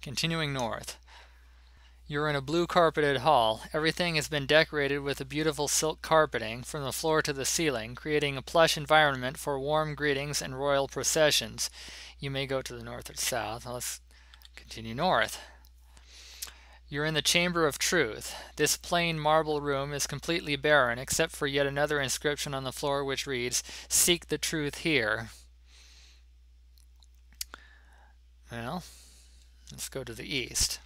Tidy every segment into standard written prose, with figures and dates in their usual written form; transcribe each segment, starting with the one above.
Continuing north. You're in a blue carpeted hall. Everything has been decorated with a beautiful silk carpeting from the floor to the ceiling, creating a plush environment for warm greetings and royal processions. You may go to the north or south. Let's continue north. You're in the Chamber of Truth. This plain marble room is completely barren except for yet another inscription on the floor which reads, "Seek the truth here." Well, let's go to the east.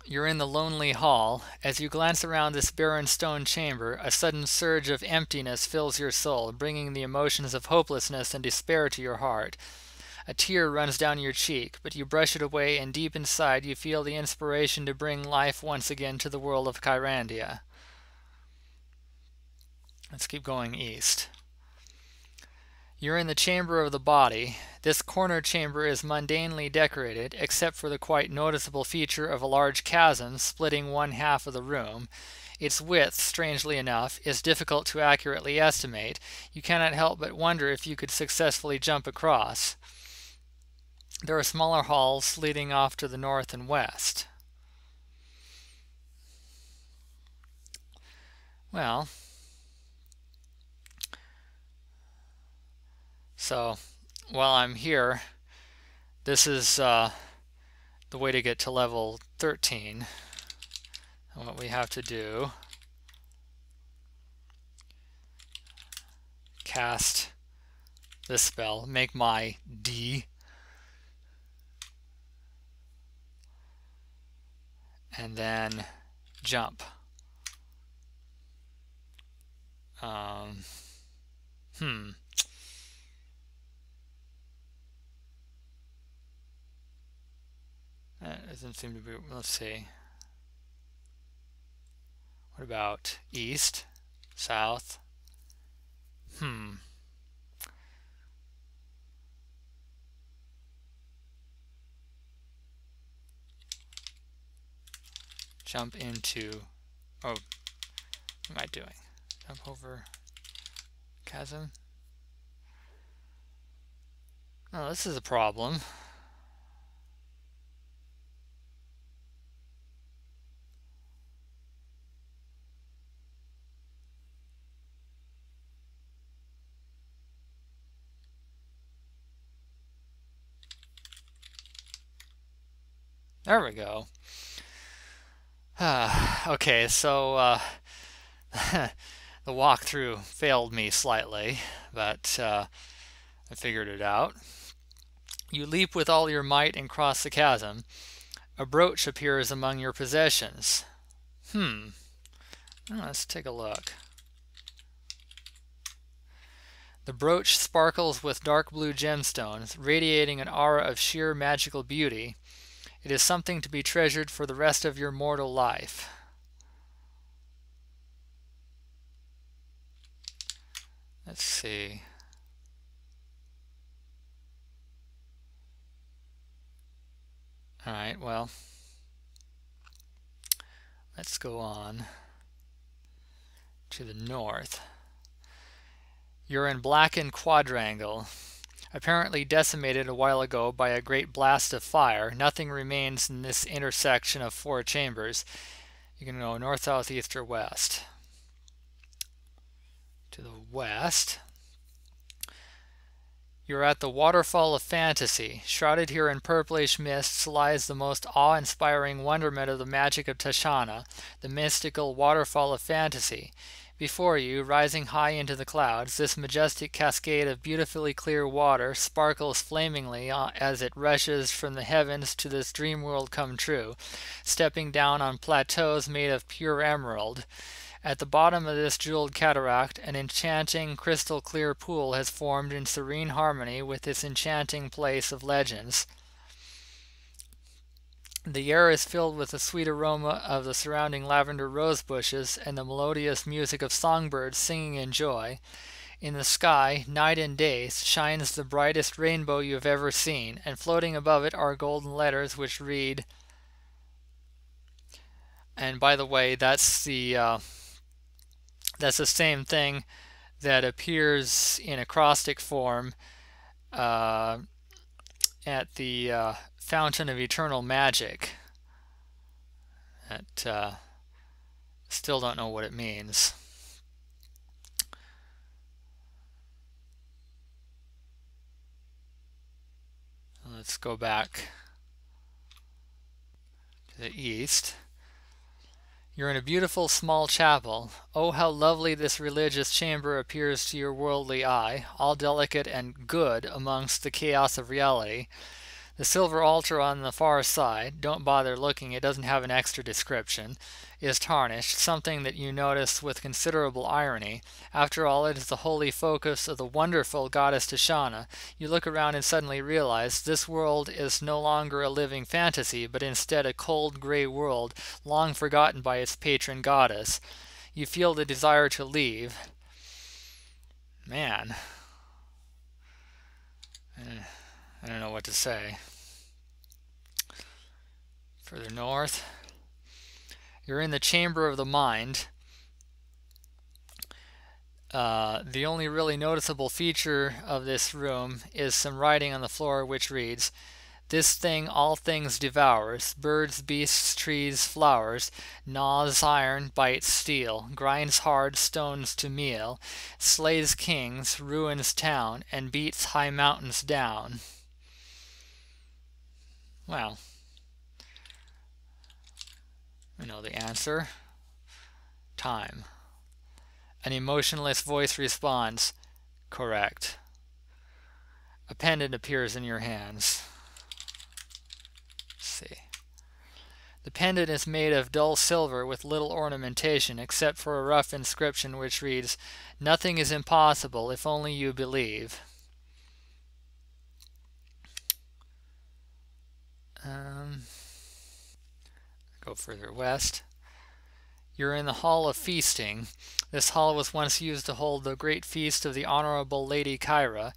You're in the lonely hall. As you glance around this barren stone chamber, a sudden surge of emptiness fills your soul, bringing the emotions of hopelessness and despair to your heart. A tear runs down your cheek, but you brush it away, and deep inside you feel the inspiration to bring life once again to the world of Kyrandia. Let's keep going east. You're in the chamber of the body. This corner chamber is mundanely decorated, except for the quite noticeable feature of a large chasm splitting one half of the room. Its width, strangely enough, is difficult to accurately estimate. You cannot help but wonder if you could successfully jump across. There are smaller halls leading off to the north and west. Well, so while I'm here, this is the way to get to level 13. And what we have to do, cast this spell, make my D, and then jump. That doesn't seem to be, let's see. What about east, south? Jump into, oh, what am I doing? Jump over chasm? Oh, this is a problem. There we go. Okay, so the walkthrough failed me slightly, but I figured it out. You leap with all your might and cross the chasm. A brooch appears among your possessions. Let's take a look. The brooch sparkles with dark blue gemstones, radiating an aura of sheer magical beauty. It is something to be treasured for the rest of your mortal life. Let's see. Alright, well, let's go on to the north. You're in Blackened Quadrangle. Apparently decimated a while ago by a great blast of fire, nothing remains in this intersection of four chambers. You can go north, south, east, or west. To the west, you're at the Waterfall of Fantasy. Shrouded here in purplish mists lies the most awe-inspiring wonderment of the magic of Tashana, the mystical Waterfall of Fantasy. Before you, rising high into the clouds, this majestic cascade of beautifully clear water sparkles flamingly as it rushes from the heavens to this dream world come true, stepping down on plateaus made of pure emerald. At the bottom of this jeweled cataract, an enchanting crystal clear pool has formed in serene harmony with this enchanting place of legends. The air is filled with the sweet aroma of the surrounding lavender rose bushes and the melodious music of songbirds singing in joy. In the sky, night and day, shines the brightest rainbow you have ever seen, and floating above it are golden letters which read, and by the way, that's the same thing that appears in acrostic form at the Fountain of Eternal Magic. That still don't know what it means. Let's go back to the east. You're in a beautiful small chapel. Oh, how lovely this religious chamber appears to your worldly eye, all delicate and good amongst the chaos of reality. The silver altar on the far side, don't bother looking, it doesn't have an extra description, is tarnished, something that you notice with considerable irony. After all, it is the holy focus of the wonderful goddess Tishana. You look around and suddenly realize this world is no longer a living fantasy, but instead a cold gray world, long forgotten by its patron goddess. You feel the desire to leave. Man. I don't know what to say. Further north, you're in the chamber of the mind. The only really noticeable feature of this room is some writing on the floor which reads, "This thing all things devours, birds, beasts, trees, flowers, gnaws iron, bites steel, grinds hard stones to meal, slays kings, ruins town, and beats high mountains down." Well, we know the answer. Time. An emotionless voice responds, "Correct." A pendant appears in your hands. Let's see. The pendant is made of dull silver with little ornamentation except for a rough inscription which reads, "Nothing is impossible if only you believe." Go further west. You're in the Hall of Feasting. This hall was once used to hold the great feast of the Honorable Lady Kyra.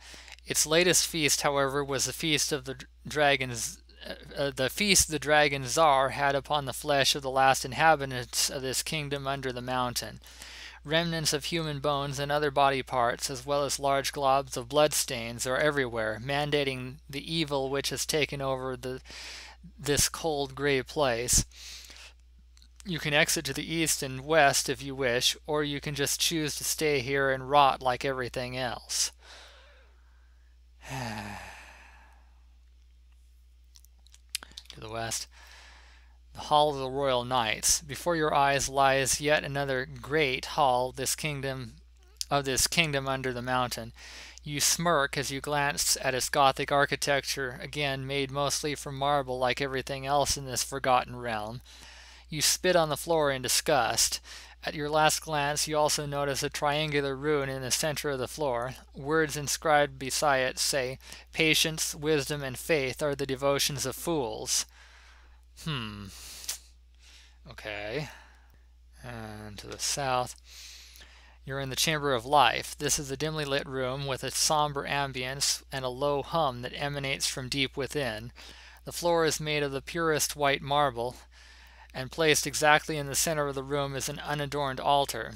Its latest feast, however, was the feast of the dragons. The feast the dragon Tsar had upon the flesh of the last inhabitants of this kingdom under the mountain. Remnants of human bones and other body parts, as well as large globs of blood stains, are everywhere, mandating the evil which has taken over this cold gray place. You can exit to the east and west if you wish, or you can just choose to stay here and rot like everything else. To the west, the Hall of the Royal Knights. Before your eyes lies yet another great hall, this kingdom under the mountain. You smirk as you glance at its Gothic architecture, again made mostly from marble like everything else in this forgotten realm. You spit on the floor in disgust. At your last glance, you also notice a triangular rune in the center of the floor. Words inscribed beside it say, "Patience, wisdom, and faith are the devotions of fools." Okay. And to the south, you're in the Chamber of Life. This is a dimly lit room with a somber ambience and a low hum that emanates from deep within. The floor is made of the purest white marble, and placed exactly in the center of the room is an unadorned altar.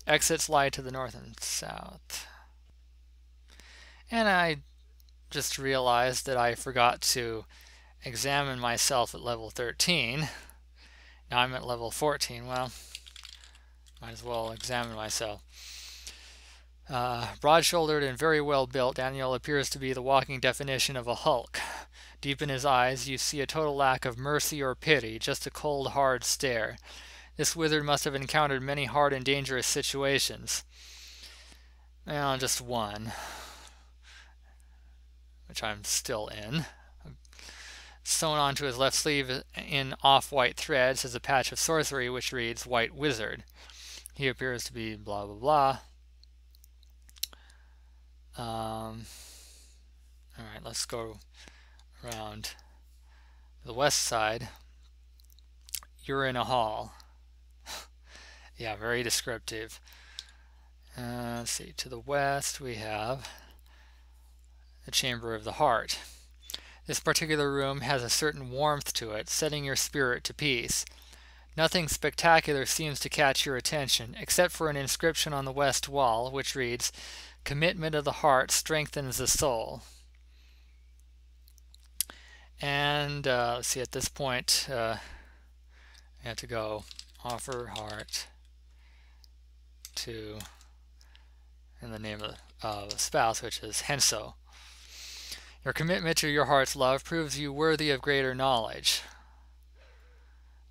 Exits lie to the north and south. And I just realized that I forgot to examine myself at level 13. Now I'm at level 14. Well, might as well examine myself. Broad-shouldered and very well built, Daniel appears to be the walking definition of a Hulk. Deep in his eyes, you see a total lack of mercy or pity, just a cold, hard stare. This wizard must have encountered many hard and dangerous situations. Well, just one, which I'm still in. Sewn onto his left sleeve in off-white threads is a patch of sorcery which reads, "White Wizard." He appears to be blah, blah, blah. Alright, let's go around the west side. You're in a hall. Yeah, very descriptive. Let's see, to the west we have the Chamber of the Heart. This particular room has a certain warmth to it, setting your spirit to peace. Nothing spectacular seems to catch your attention, except for an inscription on the west wall, which reads, "Commitment of the heart strengthens the soul." And let's see, at this point, I have to go offer heart to, in the name of the spouse, which is Henso. Your commitment to your heart's love proves you worthy of greater knowledge.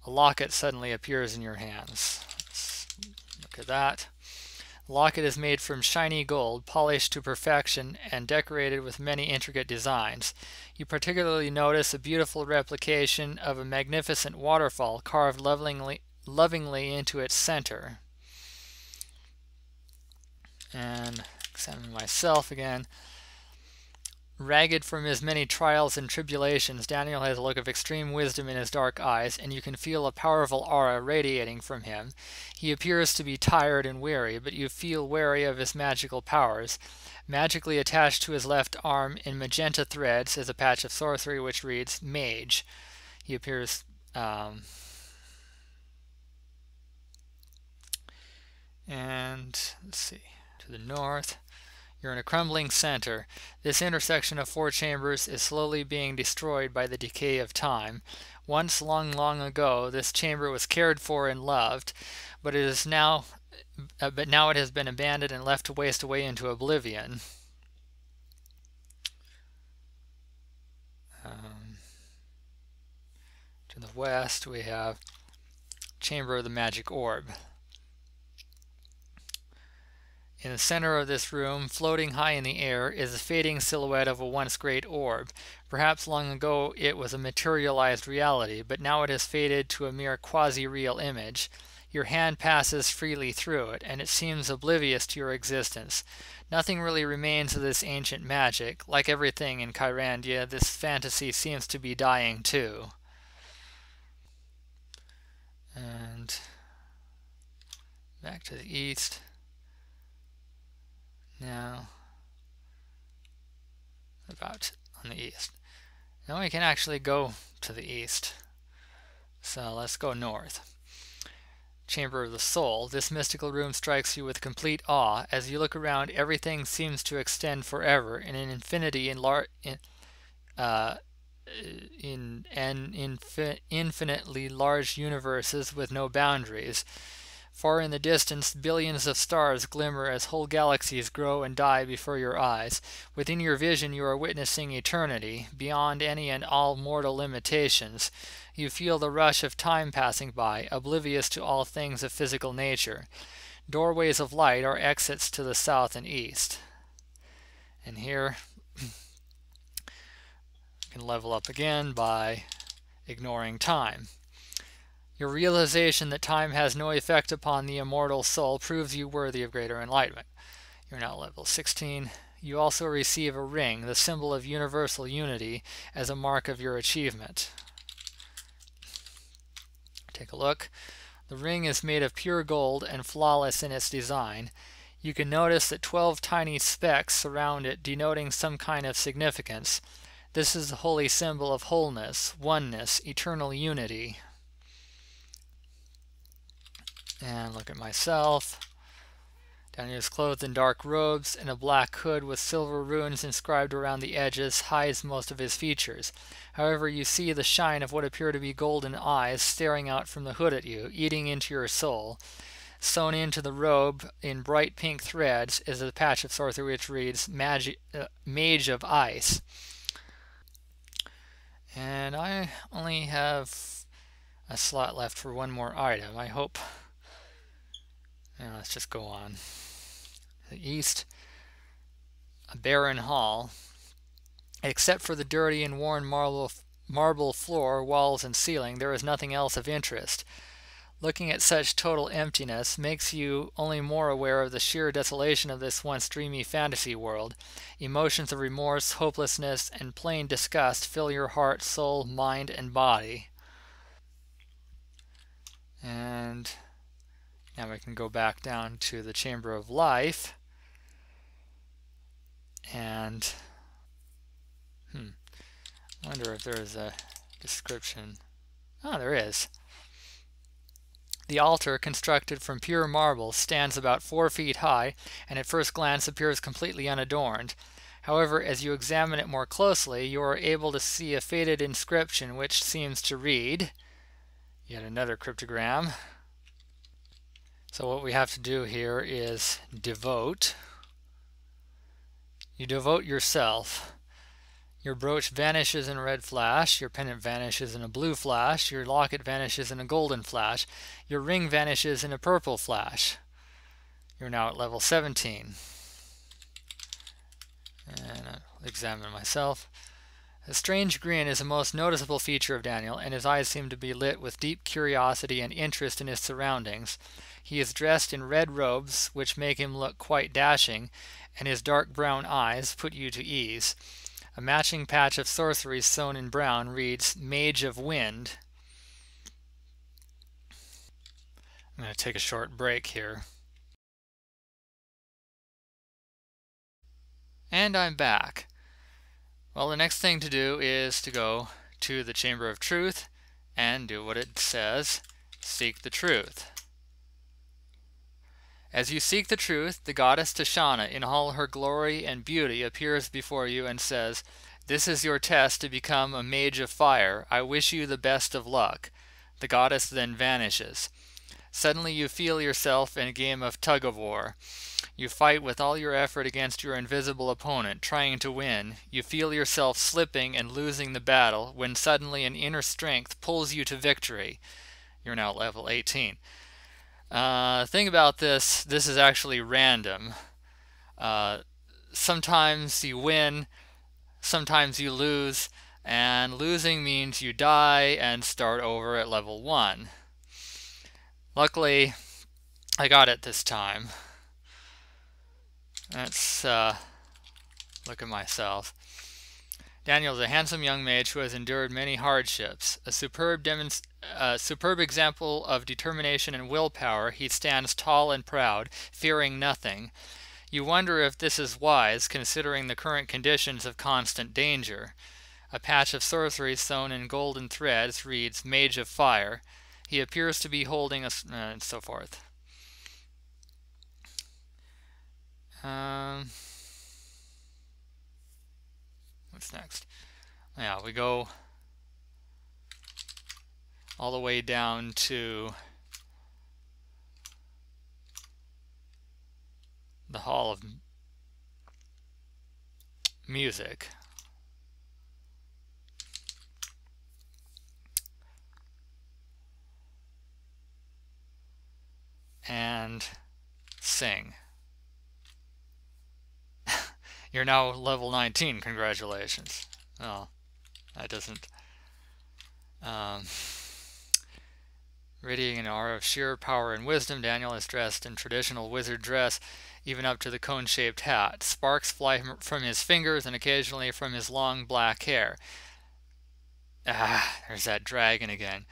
A locket suddenly appears in your hands. Let's look at that. The locket is made from shiny gold, polished to perfection, and decorated with many intricate designs. You particularly notice a beautiful replication of a magnificent waterfall carved lovingly into its center. And examine myself again. Ragged from his many trials and tribulations, Daniel has a look of extreme wisdom in his dark eyes, and you can feel a powerful aura radiating from him. He appears to be tired and weary, but you feel wary of his magical powers. Magically attached to his left arm in magenta threads is a patch of sorcery which reads Mage. He appears and let's see, to the north. You're in a crumbling center. This intersection of 4 chambers is slowly being destroyed by the decay of time. Once, long, long ago, this chamber was cared for and loved, but now it has been abandoned and left to waste away into oblivion. To the west, we have Chamber of the Magic Orb. In the center of this room, floating high in the air, is the fading silhouette of a once great orb. Perhaps long ago it was a materialized reality, but now it has faded to a mere quasi-real image. Your hand passes freely through it, and it seems oblivious to your existence. Nothing really remains of this ancient magic. Like everything in Kyrandia, this fantasy seems to be dying too. And back to the east. Now, about on the east. Now we can actually go to the east. So let's go north. Chamber of the Soul. This mystical room strikes you with complete awe. As you look around, everything seems to extend forever in an infinity infinitely large universes with no boundaries. Far in the distance, billions of stars glimmer as whole galaxies grow and die before your eyes. Within your vision, you are witnessing eternity, beyond any and all mortal limitations. You feel the rush of time passing by, oblivious to all things of physical nature. Doorways of light are exits to the south and east. And here, you can level up again by ignoring time. Your realization that time has no effect upon the immortal soul proves you worthy of greater enlightenment. You're now level 16. You also receive a ring, the symbol of universal unity, as a mark of your achievement. Take a look. The ring is made of pure gold and flawless in its design. You can notice that 12 tiny specks surround it, denoting some kind of significance. This is the holy symbol of wholeness, oneness, eternal unity. And look at myself. Daniel is clothed in dark robes, and a black hood with silver runes inscribed around the edges hides most of his features. However, you see the shine of what appear to be golden eyes staring out from the hood at you, eating into your soul. Sewn into the robe in bright pink threads is a patch of sorcery which reads Mage of Ice. And I only have a slot left for one more item. I hope. Now let's just go on. The east, a barren hall. Except for the dirty and worn marble floor, walls, and ceiling, there is nothing else of interest. Looking at such total emptiness makes you only more aware of the sheer desolation of this once dreamy fantasy world. Emotions of remorse, hopelessness, and plain disgust fill your heart, soul, mind, and body. And now we can go back down to the Chamber of Life. And I wonder if there is a description. Oh, there is. The altar, constructed from pure marble, stands about 4 feet high, and at first glance appears completely unadorned. However, as you examine it more closely, you are able to see a faded inscription which seems to read, yet another cryptogram. So what we have to do here is devote. You devote yourself. Your brooch vanishes in a red flash, your pendant vanishes in a blue flash, your locket vanishes in a golden flash, your ring vanishes in a purple flash. You're now at level 17. And I'll examine myself. A strange grin is a most noticeable feature of Daniel, and his eyes seem to be lit with deep curiosity and interest in his surroundings. He is dressed in red robes, which make him look quite dashing, and his dark brown eyes put you to ease. A matching patch of sorcery sewn in brown reads, Mage of Wind. I'm going to take a short break here. And I'm back. Well, the next thing to do is to go to the Chamber of Truth and do what it says, seek the truth. As you seek the truth, the goddess Tashana in all her glory and beauty appears before you and says, "This is your test to become a mage of fire. I wish you the best of luck." The goddess then vanishes. Suddenly you feel yourself in a game of tug-of-war. You fight with all your effort against your invisible opponent, trying to win. You feel yourself slipping and losing the battle when suddenly an inner strength pulls you to victory. You're now at level 18. Thing about this is actually random. Sometimes you win, sometimes you lose, and losing means you die and start over at level 1. Luckily, I got it this time. Let's look at myself. Daniel is a handsome young mage who has endured many hardships. A superb example of determination and willpower, he stands tall and proud, fearing nothing. You wonder if this is wise, considering the current conditions of constant danger. A patch of sorcery sewn in golden threads reads, Mage of Fire. He appears to be holding a... and so forth. What's next? Yeah, we go all the way down to the Hall of Music. And sing. You're now level 19, congratulations. Oh, that doesn't... Radiating an aura of sheer power and wisdom, Daniel is dressed in traditional wizard dress, even up to the cone-shaped hat. Sparks fly from his fingers and occasionally from his long black hair. There's that dragon again.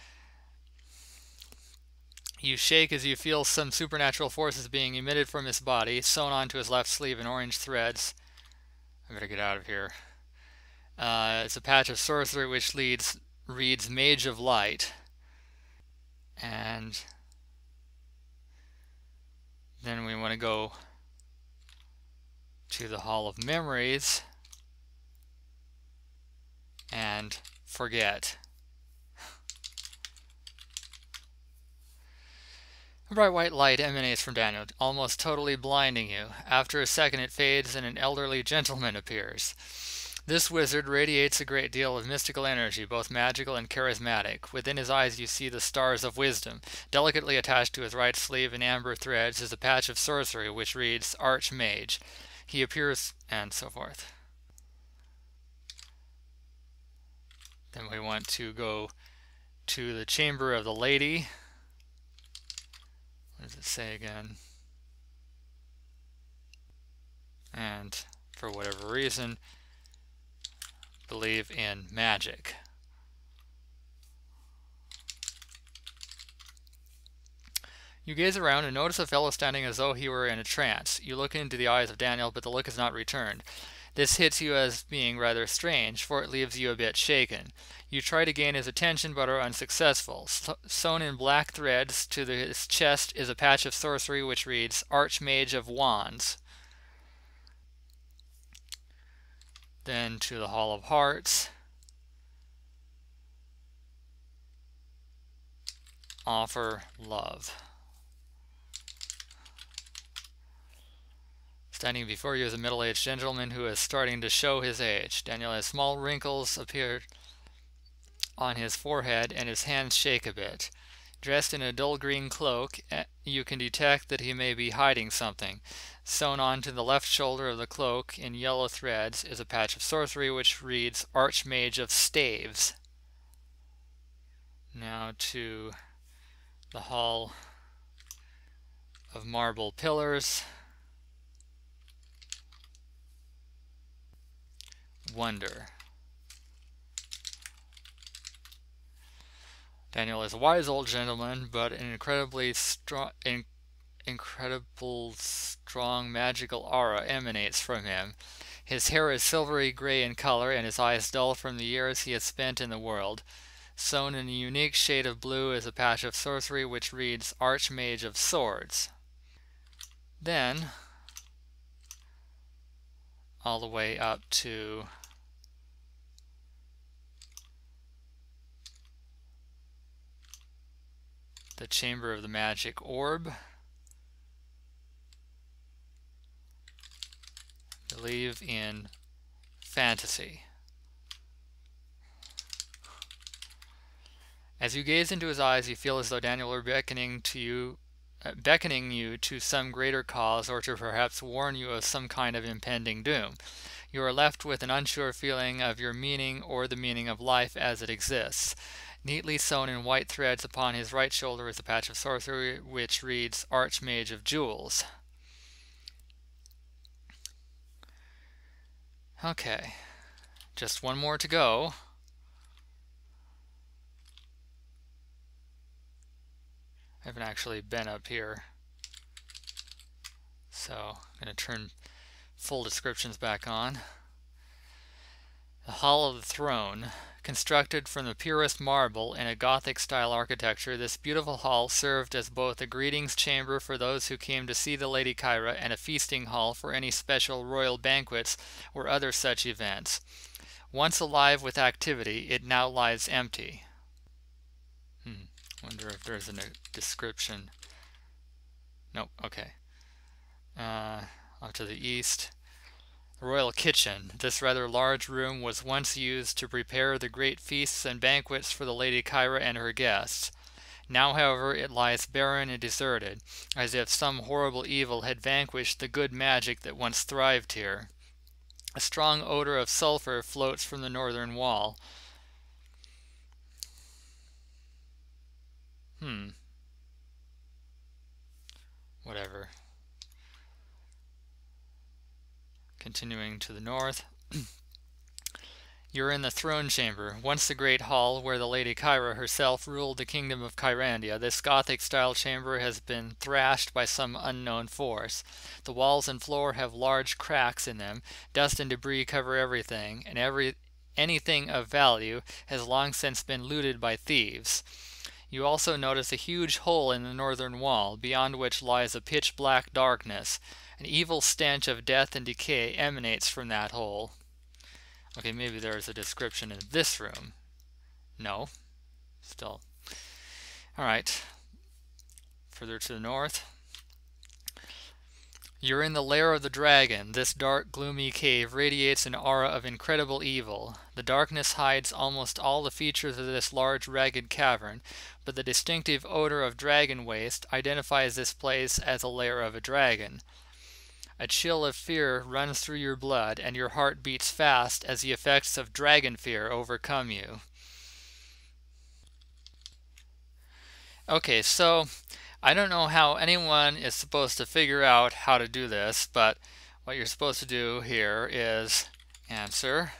You shake as you feel some supernatural forces being emitted from his body, sewn onto his left sleeve in orange threads. I better get out of here. It's a patch of sorcery which reads Mage of Light. And then we want to go to the Hall of Memories and forget. A bright white light emanates from Daniel, almost totally blinding you. After a second it fades and an elderly gentleman appears. This wizard radiates a great deal of mystical energy, both magical and charismatic. Within his eyes you see the stars of wisdom. Delicately attached to his right sleeve in amber threads is a patch of sorcery which reads Archmage. He appears, and so forth. Then we want to go to the Chamber of the Lady. What does it say again? And for whatever reason, believe in magic. You gaze around and notice a fellow standing as though he were in a trance. You look into the eyes of Daniel, but the look is not returned. This hits you as being rather strange, for it leaves you a bit shaken. You try to gain his attention, but are unsuccessful. Sewn in black threads to his chest is a patch of sorcery which reads Archmage of Wands. then to the Hall of Hearts, offer love. Standing before you is a middle-aged gentleman who is starting to show his age. Daniel has small wrinkles appear on his forehead and his hands shake a bit. Dressed in a dull green cloak, you can detect that he may be hiding something. Sewn onto the left shoulder of the cloak in yellow threads is a patch of sorcery which reads Archmage of Staves. Now to the Hall of Marble Pillars. Wonder. Daniel is a wise old gentleman, but an incredible strong magical aura emanates from him. His hair is silvery gray in color, and his eyes dull from the years he has spent in the world. Sewn in a unique shade of blue is a patch of sorcery which reads Archmage of Swords. Then, all the way up to the Chamber of the Magic Orb. Believe in fantasy. As you gaze into his eyes, you feel as though Daniel were beckoning you to some greater cause, or to perhaps warn you of some kind of impending doom. You are left with an unsure feeling of your meaning or the meaning of life as it exists. Neatly sewn in white threads upon his right shoulder is a patch of sorcery which reads Archmage of Jewels. Okay, just one more to go. I haven't actually been up here, so I'm going to turn full descriptions back on. The Hall of the Throne. Constructed from the purest marble in a Gothic-style architecture, this beautiful hall served as both a greetings chamber for those who came to see the Lady Kyra and a feasting hall for any special royal banquets or other such events. Once alive with activity, it now lies empty. Wonder if there's a description. Nope, okay. Off to the east. Royal Kitchen. This rather large room was once used to prepare the great feasts and banquets for the Lady Kyra and her guests. Now, however, it lies barren and deserted, as if some horrible evil had vanquished the good magic that once thrived here. A strong odor of sulfur floats from the northern wall. Whatever. Continuing to the north. You're in the throne chamber, once the great hall where the Lady Kyra herself ruled the kingdom of Kyrandia. This Gothic-style chamber has been thrashed by some unknown force. The walls and floor have large cracks in them. Dust and debris cover everything, and anything of value has long since been looted by thieves. You also notice a huge hole in the northern wall, beyond which lies a pitch-black darkness. An evil stench of death and decay emanates from that hole. Okay, maybe there's a description in this room. No. Still. Alright. Further to the north. You're in the lair of the dragon. This dark, gloomy cave radiates an aura of incredible evil. The darkness hides almost all the features of this large, ragged cavern, but the distinctive odor of dragon waste identifies this place as a lair of a dragon. A chill of fear runs through your blood, and your heart beats fast as the effects of dragon fear overcome you. Okay, so I don't know how anyone is supposed to figure out how to do this, but what you're supposed to do here is answer,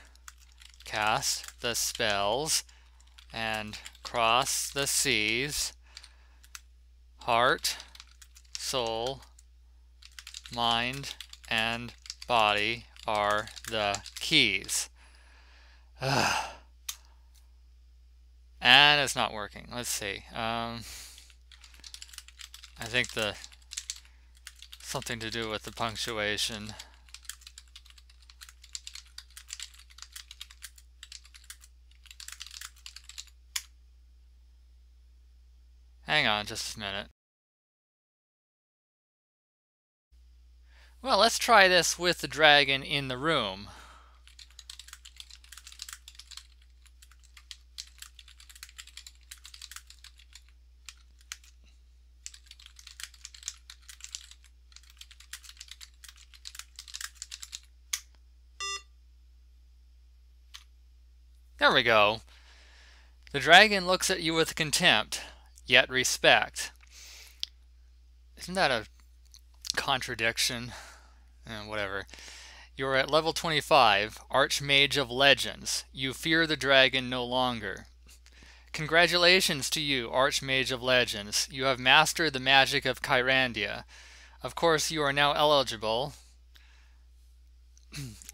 cast the spells, and cross the C's. Heart, soul, mind, and body are the keys. And it's not working. Let's see. I think something to do with the punctuation. Hang on just a minute. Well, let's try this with the dragon in the room. There we go. The dragon looks at you with contempt, yet respect. Isn't that a contradiction? Whatever. You're at level 25, Archmage of Legends. You fear the dragon no longer. Congratulations to you, Archmage of Legends. You have mastered the magic of Kyrandia. Of course, you are now eligible,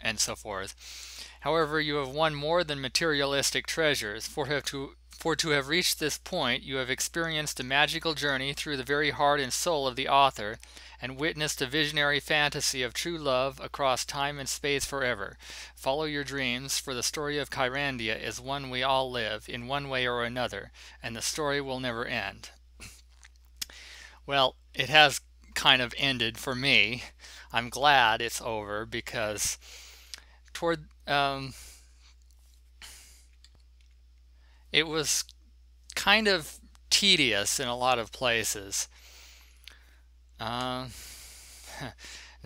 and so forth. However, you have won more than materialistic treasures, for to have reached this point, you have experienced a magical journey through the very heart and soul of the author, and witnessed a visionary fantasy of true love across time and space forever. Follow your dreams, for the story of Kyrandia is one we all live, in one way or another, and the story will never end. Well, it has kind of ended for me. I'm glad it's over, because it was kind of tedious in a lot of places. The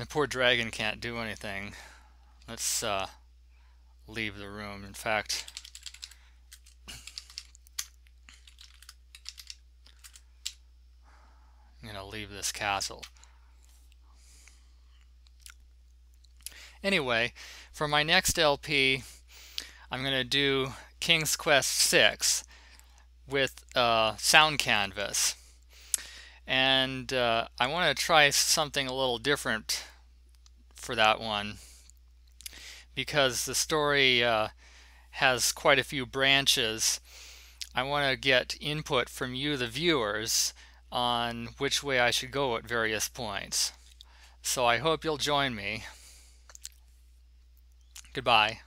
poor dragon can't do anything. Let's leave the room. In fact, I'm going to leave this castle. Anyway, for my next LP, I'm going to do King's Quest 6 with Sound Canvas. And I want to try something a little different for that one, because the story has quite a few branches. I want to get input from you, the viewers, on which way I should go at various points. So I hope you'll join me. Goodbye.